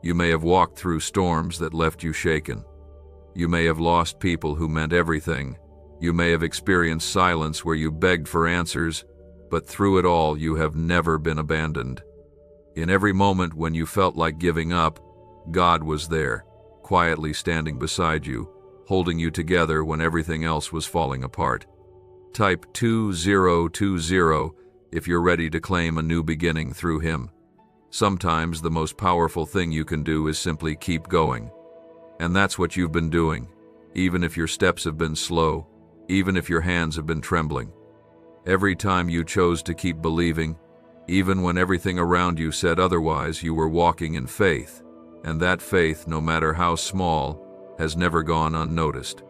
You may have walked through storms that left you shaken. You may have lost people who meant everything. You may have experienced silence where you begged for answers, but through it all you have never been abandoned. In every moment when you felt like giving up, God was there, quietly standing beside you, holding you together when everything else was falling apart. Type 2020 if you're ready to claim a new beginning through Him. Sometimes the most powerful thing you can do is simply keep going. And that's what you've been doing, even if your steps have been slow, even if your hands have been trembling. Every time you chose to keep believing, even when everything around you said otherwise, you were walking in faith, and that faith, no matter how small, has never gone unnoticed.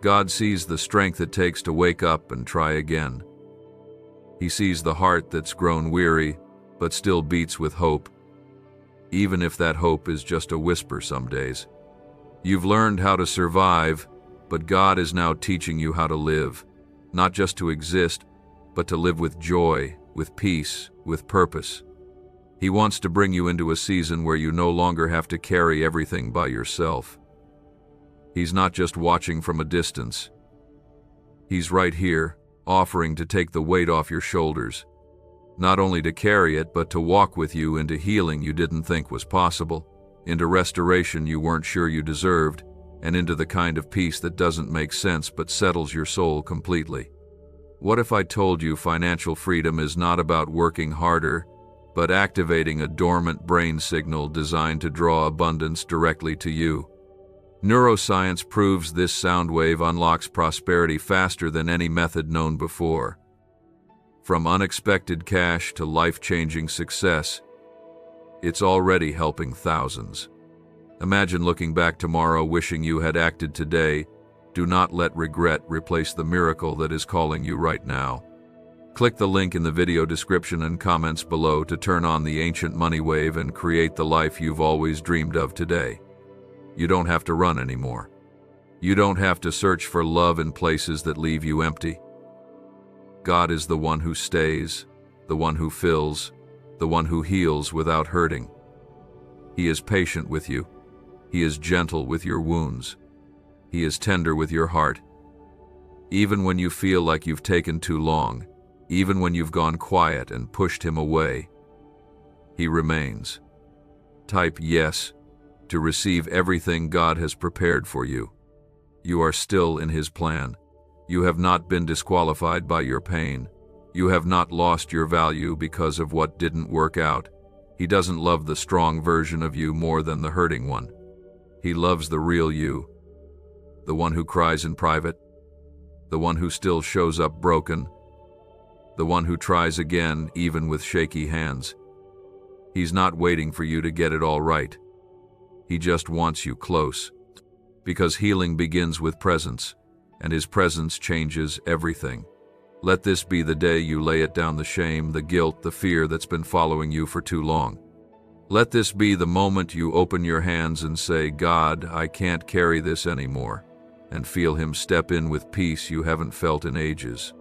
God sees the strength it takes to wake up and try again. He sees the heart that's grown weary, but still beats with hope, even if that hope is just a whisper some days. You've learned how to survive, but God is now teaching you how to live, not just to exist, but to live with joy, with peace, with purpose. He wants to bring you into a season where you no longer have to carry everything by yourself. He's not just watching from a distance. He's right here, offering to take the weight off your shoulders, not only to carry it, but to walk with you into healing you didn't think was possible, into restoration you weren't sure you deserved, and into the kind of peace that doesn't make sense but settles your soul completely. What if I told you financial freedom is not about working harder, but activating a dormant brain signal designed to draw abundance directly to you? Neuroscience proves this sound wave unlocks prosperity faster than any method known before. From unexpected cash to life-changing success, it's already helping thousands. Imagine looking back tomorrow wishing you had acted today. Do not let regret replace the miracle that is calling you right now. Click the link in the video description and comments below to turn on the ancient money wave and create the life you've always dreamed of today. You don't have to run anymore. You don't have to search for love in places that leave you empty. God is the one who stays, the one who fills, the one who heals without hurting. He is patient with you. He is gentle with your wounds. He is tender with your heart. Even when you feel like you've taken too long, even when you've gone quiet and pushed Him away, He remains. Type yes to receive everything God has prepared for you. You are still in His plan. You have not been disqualified by your pain. You have not lost your value because of what didn't work out. He doesn't love the strong version of you more than the hurting one. He loves the real you, the one who cries in private, the one who still shows up broken, the one who tries again even with shaky hands. He's not waiting for you to get it all right. He just wants you close, because healing begins with presence, and His presence changes everything. Let this be the day you lay it down, the shame, the guilt, the fear that's been following you for too long. Let this be the moment you open your hands and say, God, I can't carry this anymore, and feel Him step in with peace you haven't felt in ages.